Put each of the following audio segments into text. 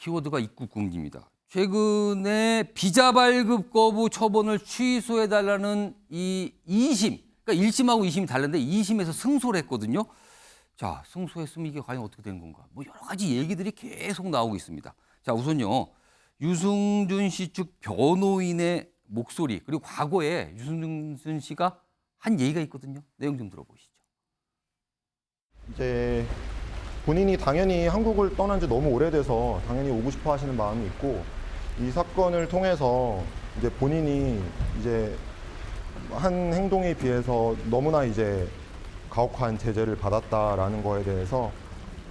키워드가 입국 금지입니다. 최근에 비자 발급 거부 처분을 취소해달라는 이 2심, 그러니까 1심하고 2심이 다른데 2심에서 승소를 했거든요. 자, 승소했으면 이게 과연 어떻게 되는 건가? 뭐 여러 가지 얘기들이 계속 나오고 있습니다. 자, 우선요. 유승준 씨 측 변호인의 목소리, 그리고 과거에 유승준 씨가 한 얘기가 있거든요. 내용 좀 들어보시죠. 이제 본인이 당연히 한국을 떠난 지 너무 오래돼서 당연히 오고 싶어 하시는 마음이 있고, 이 사건을 통해서 이제 본인이 이제 한 행동에 비해서 너무나 이제 가혹한 제재를 받았다라는 거에 대해서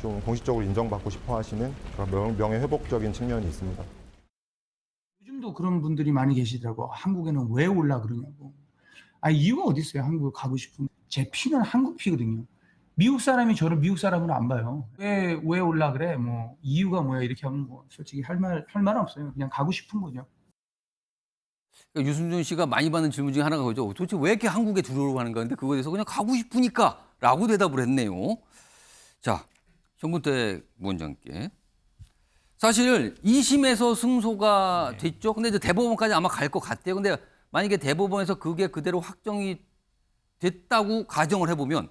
좀 공식적으로 인정받고 싶어 하시는 그런 명예회복적인 측면이 있습니다. 요즘도 그런 분들이 많이 계시더라고. 한국에는 왜 올라 그러냐고. 아, 이유가 어디 있어요? 한국에 가고 싶은. 제 피는 한국 피거든요. 미국 사람이 저를 미국 사람으로 안 봐요. 왜 올라 그래? 뭐 이유가 뭐야? 이렇게 하면 뭐 솔직히 할 말은 없어요. 그냥 가고 싶은 거죠. 그러니까 유승준 씨가 많이 받는 질문 중에 하나가 그죠. 도대체 왜 이렇게 한국에 들어오려고 하는 건데 그거에 대해서 그냥 가고 싶으니까라고 대답을 했네요. 자, 정근택 부원장께. 사실 2심에서 승소가 됐죠. 근데 이제 대법원까지 아마 갈 것 같아요. 근데 만약에 대법원에서 그게 그대로 확정이 됐다고 가정을 해보면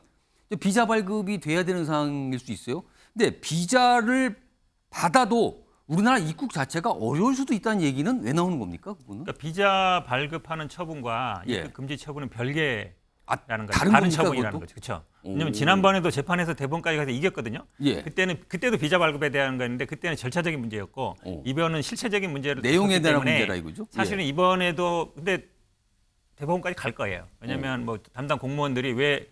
비자 발급이 돼야 되는 상황일 수 있어요. 근데 비자를 받아도 우리나라 입국 자체가 어려울 수도 있다는 얘기는 왜 나오는 겁니까? 그거는? 그러니까 비자 발급하는 처분과 예. 입국 금지 처분은 별개라는 거죠. 다른 다른 겁니까, 처분이라는 그것도? 거죠. 그렇죠. 오. 왜냐하면 지난번에도 재판에서 대법원까지 가서 이겼거든요. 예. 그때도 비자 발급에 대한 거였는데 그때는 절차적인 문제였고 오. 이번은 실체적인 문제를 내용에 뒀기 대한 때문에 문제라 이거죠? 사실은 이번에도 근데 대법원까지 갈 거예요. 왜냐하면 뭐 담당 공무원들이 왜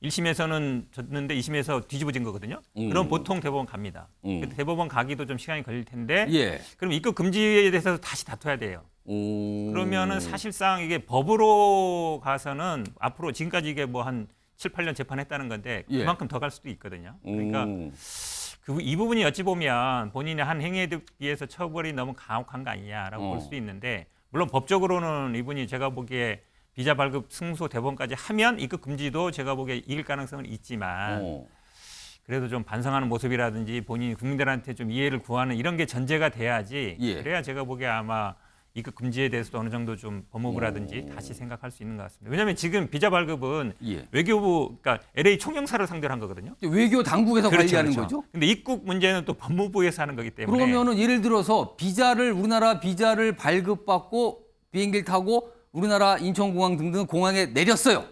1심에서는 졌는데 2심에서 뒤집어진 거거든요. 그럼 보통 대법원 갑니다. 근데 대법원 가기도 좀 시간이 걸릴 텐데 예. 그럼 입국 금지에 대해서 다시 다퉈야 돼요. 오. 그러면은 사실상 이게 법으로 가서는 앞으로 지금까지 이게 뭐 한 7, 8년 재판했다는 건데 예. 그만큼 더 갈 수도 있거든요. 그러니까 오. 이 부분이 어찌 보면 본인의 한 행위에 비해서 처벌이 너무 가혹한 거 아니냐라고 볼 수도 있는데 물론 법적으로는 이분이 제가 보기에 비자 발급 승소 대법원까지 하면 입국 금지도 제가 보기에 이길 가능성은 있지만 그래도 좀 반성하는 모습이라든지 본인이 국민들한테 좀 이해를 구하는 이런 게 전제가 돼야지 예. 그래야 제가 보기에 아마 입국 금지에 대해서도 어느 정도 좀 법무부라든지 다시 생각할 수 있는 것 같습니다. 왜냐하면 지금 비자 발급은 예. 외교부, 그러니까 LA 총영사를 상대로 한 거거든요. 외교 당국에서 관리하는 거죠? 근데 입국 문제는 또 법무부에서 하는 거기 때문에 그러면은 예를 들어서 우리나라 비자를 발급받고 비행기를 타고 우리나라 인천공항 등등 공항에 내렸어요.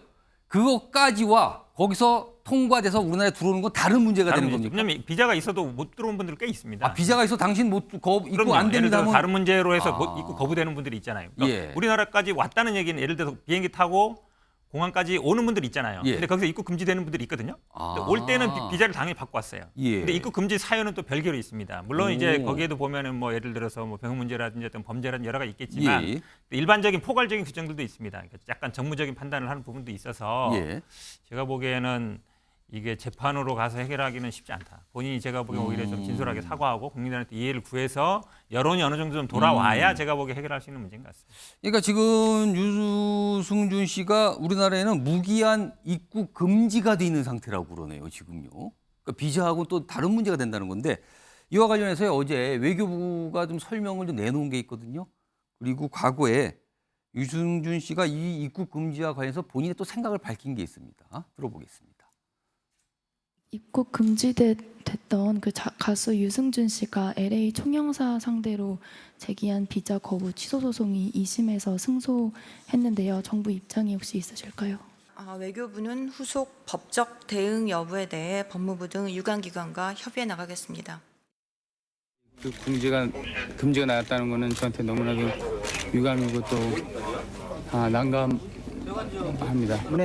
그것까지와 거기서 통과돼서 우리나라에 들어오는 건 다른 문제가 되는 겁니까? 왜냐하면 비자가 있어도 못 들어온 분들 꽤 있습니다. 아, 비자가 있어 당신 입국 안 예를 됩니다 들어 하면 다른 문제로 해서 아. 입국 거부되는 분들이 있잖아요. 그러니까 예. 우리나라까지 왔다는 얘기는 예를 들어서 비행기 타고 공항까지 오는 분들 있잖아요. 예. 근데 거기서 입국 금지되는 분들이 있거든요. 아. 근데 올 때는 비자를 당연히 받고 왔어요. 예. 근데 입국 금지 사유는 또 별개로 있습니다. 물론 오. 이제 거기에도 보면은 뭐 예를 들어서 뭐 병역 문제라든지 어떤 범죄라든지 여러 가지 있겠지만 예. 일반적인 포괄적인 규정들도 있습니다. 그러니까 약간 정무적인 판단을 하는 부분도 있어서 예. 제가 보기에는 이게 재판으로 가서 해결하기는 쉽지 않다. 본인이 제가 보기엔 오히려 좀 진솔하게 사과하고 국민들한테 이해를 구해서 여론이 어느 정도 좀 돌아와야 제가 보기에 해결할 수 있는 문제인 것 같습니다. 그러니까 지금 유승준 씨가 우리나라에는 무기한 입국 금지가 돼 있는 상태라고 그러네요, 지금요. 그러니까 비자하고 또 다른 문제가 된다는 건데 이와 관련해서 어제 외교부가 좀 설명을 좀 내놓은 게 있거든요. 그리고 과거에 유승준 씨가 이 입국 금지와 관련해서 본인의 또 생각을 밝힌 게 있습니다. 들어보겠습니다. 입국 금지됐던 그 가수 유승준 씨가 LA 총영사 상대로 제기한 비자 거부 취소 소송이 2심에서 승소했는데요. 정부 입장이 혹시 있으실까요? 외교부는 후속 법적 대응 여부에 대해 법무부 등 유관기관과 협의해 나가겠습니다. 그 금지가 나왔다는 것은 저한테 너무나도 유감이고 또 난감합니다.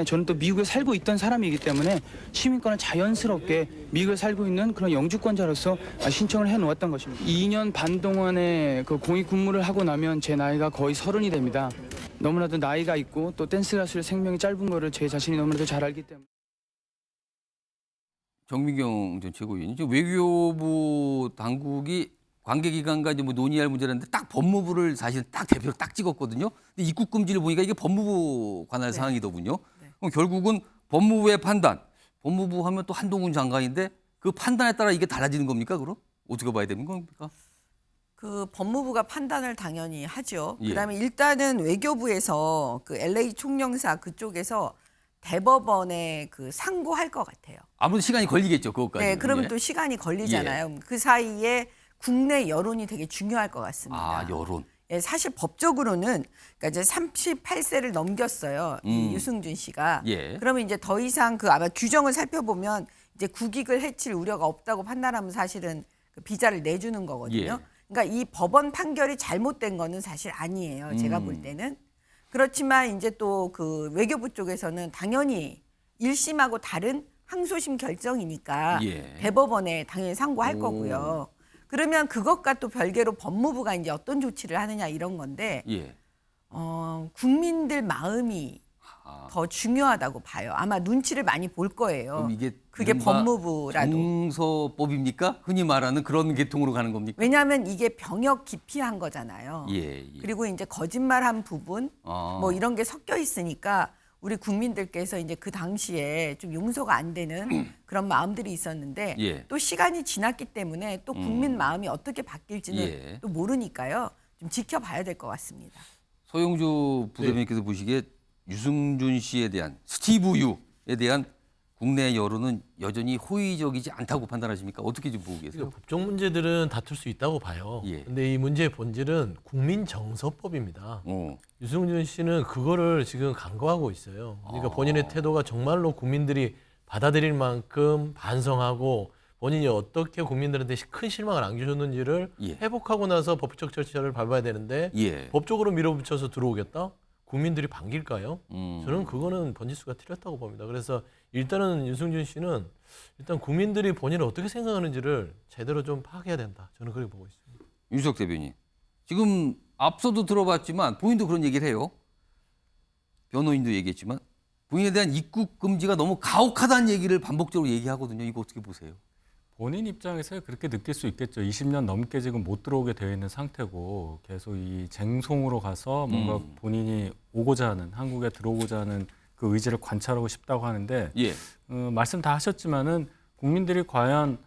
저는 또 미국에 살고 있던 사람이기 때문에 시민권을 자연스럽게 미국에 살고 있는 그런 영주권자로서 신청을 해놓았던 것입니다. 2년 반 동안의 그 공익 근무를 하고 나면 제 나이가 거의 30이 됩니다. 너무나도 나이가 있고 또 댄스 가수의 생명이 짧은 거를 제 자신이 너무나도 잘 알기 때문에. 정미경 전 최고위원이 지금 외교부 당국이 관계기관과 이제 뭐 논의할 문제라는데 딱 법무부를 사실 딱 대표로 딱 찍었거든요. 근데 입국 금지를 보니까 이게 법무부 관할 사항이더군요. 그럼 결국은 법무부의 판단, 법무부 하면 또 한동훈 장관인데 그 판단에 따라 이게 달라지는 겁니까? 그럼 어떻게 봐야 되는 겁니까? 그 법무부가 판단을 당연히 하죠. 예. 그다음에 일단은 외교부에서 그 LA 총영사 그쪽에서 대법원에 그 상고할 것 같아요. 아무래도 시간이 걸리겠죠, 그것까지. 네, 그러면 또 시간이 걸리잖아요. 그 사이에 국내 여론이 되게 중요할 것 같습니다. 아, 여론. 예, 사실 법적으로는 그러니까 이제 38세를 넘겼어요. 이 유승준 씨가. 예. 그러면 이제 더 이상 그 아마 규정을 살펴보면 이제 국익을 해칠 우려가 없다고 판단하면 사실은 그 비자를 내주는 거거든요. 예. 그러니까 이 법원 판결이 잘못된 거는 사실 아니에요. 제가 볼 때는. 그렇지만 이제 또 그 외교부 쪽에서는 당연히 1심하고 다른 항소심 결정이니까 예. 대법원에 당연히 상고할 오. 거고요. 그러면 그것과 또 별개로 법무부가 이제 어떤 조치를 하느냐 이런 건데 예. 국민들 마음이 아. 더 중요하다고 봐요. 아마 눈치를 많이 볼 거예요. 그럼 이게 그게 이른바 법무부라도. 정서법입니까? 흔히 말하는 그런 계통으로 가는 겁니까? 왜냐하면 이게 병역 기피한 거잖아요. 예, 예. 그리고 이제 거짓말한 부분 아. 뭐 이런 게 섞여 있으니까 우리 국민들께서 이제 그 당시에 좀 용서가 안 되는 그런 마음들이 있었는데 예. 또 시간이 지났기 때문에 또 국민 마음이 어떻게 바뀔지는 예. 또 모르니까요. 좀 지켜봐야 될 것 같습니다. 서영주 부대변인께서 보시기에 유승준 씨에 대한 스티브 유에 대한 국내 여론은 여전히 호의적이지 않다고 판단하십니까? 어떻게 좀 보고 계세요? 법적 문제들은 다툴 수 있다고 봐요. 예. 근데 이 문제의 본질은 국민정서법입니다. 어. 유승준 씨는 그거를 지금 간과하고 있어요. 그러니까 아. 본인의 태도가 정말로 국민들이 받아들일 만큼 반성하고 본인이 어떻게 국민들한테 큰 실망을 안겨줬는지를 예. 회복하고 나서 법적 절차를 밟아야 되는데 예. 법적으로 밀어붙여서 들어오겠다? 국민들이 반길까요? 음. 저는 그거는 번지수가 틀렸다고 봅니다. 그래서 일단은 유승준 씨는 일단 국민들이 본인을 어떻게 생각하는지를 제대로 좀 파악해야 된다. 저는 그렇게 보고 있습니다. 윤석 대변인. 지금 앞서도 들어봤지만 본인도 그런 얘기를 해요. 변호인도 얘기했지만 본인에 대한 입국 금지가 너무 가혹하다는 얘기를 반복적으로 얘기하거든요. 이거 어떻게 보세요? 본인 입장에서 그렇게 느낄 수 있겠죠. 20년 넘게 지금 못 들어오게 되어 있는 상태고 계속 이 쟁송으로 가서 뭔가 본인이 오고자 하는 한국에 들어오고자 하는 그 의지를 관찰하고 싶다고 하는데 예. 말씀 다 하셨지만은 국민들이 과연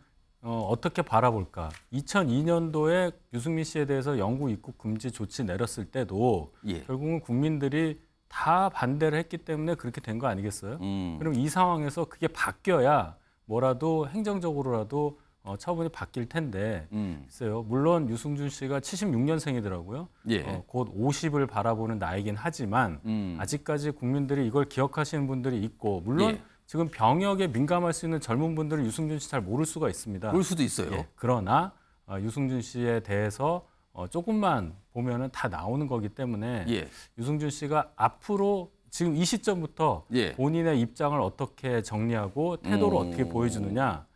어떻게 바라볼까? 2002년도에 유승민 씨에 대해서 영구 입국 금지 조치 내렸을 때도 예. 결국은 국민들이 다 반대를 했기 때문에 그렇게 된 거 아니겠어요? 그럼 이 상황에서 그게 바뀌어야 뭐라도 행정적으로라도 처분이 바뀔 텐데 글쎄요. 물론 유승준 씨가 76년생이더라고요. 예. 곧 50을 바라보는 나이긴 하지만 아직까지 국민들이 이걸 기억하시는 분들이 있고 물론 예. 지금 병역에 민감할 수 있는 젊은 분들은 유승준 씨 잘 모를 수가 있습니다. 그럴 수도 있어요. 예, 그러나 유승준 씨에 대해서 조금만 보면은 다 나오는 거기 때문에 예. 유승준 씨가 앞으로 지금 이 시점부터 예. 본인의 입장을 어떻게 정리하고 태도를 어떻게 보여주느냐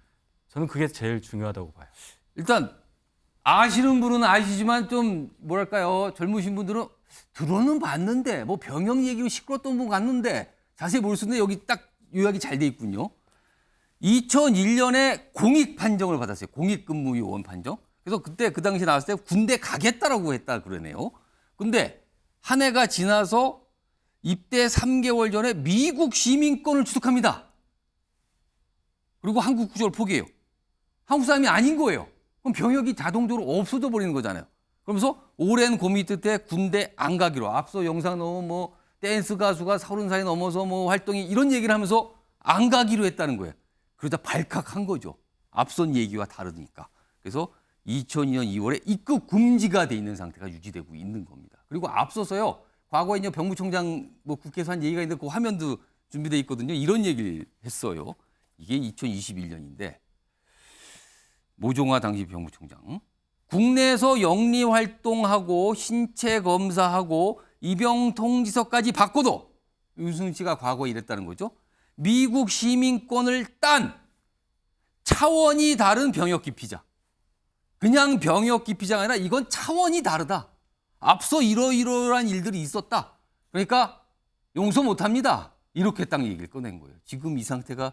저는 그게 제일 중요하다고 봐요. 일단 아시는 분은 아시지만 좀 뭐랄까요? 젊으신 분들은 들어는 봤는데 뭐 병역 얘기로 시끄럽던 분 같는데 자세히 볼 수 있는데 여기 딱 요약이 잘 돼 있군요. 2001년에 공익 판정을 받았어요. 공익근무 요원 판정. 그래서 그때 그 당시 나왔을 때 군대 가겠다라고 했다 그러네요. 근데 한 해가 지나서 입대 3개월 전에 미국 시민권을 취득합니다. 그리고 한국 국적을 포기해요. 한국 사람이 아닌 거예요. 그럼 병역이 자동적으로 없어져 버리는 거잖아요. 그러면서 오랜 고민 끝에 군대 안 가기로 앞서 영상 넣은 뭐 댄스 가수가 30살이 넘어서 뭐 활동이 이런 얘기를 하면서 안 가기로 했다는 거예요. 그러다 발칵한 거죠. 앞선 얘기와 다르니까. 그래서 2002년 2월에 입국 금지가 돼 있는 상태가 유지되고 있는 겁니다. 그리고 앞서서요. 과거에 이제 병무청장 뭐 국회에서 한 얘기가 있는데 그 화면도 준비돼 있거든요. 이런 얘기를 했어요. 이게 2021년인데 모종화 당시 병무청장 국내에서 영리 활동하고 신체 검사하고 입영 통지서까지 받고도 유승준 씨가 과거에 이랬다는 거죠. 미국 시민권을 딴 차원이 다른 병역 기피자. 그냥 병역 기피자가 아니라 이건 차원이 다르다. 앞서 이러이러한 일들이 있었다. 그러니까 용서 못합니다. 이렇게 딱 얘기를 꺼낸 거예요. 지금 이 상태가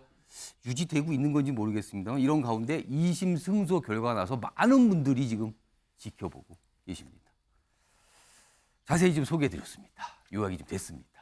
유지되고 있는 건지 모르겠습니다만 이런 가운데 2심 승소 결과가 나서 많은 분들이 지금 지켜보고 계십니다. 자세히 좀 소개해드렸습니다. 요약이 좀 됐습니다.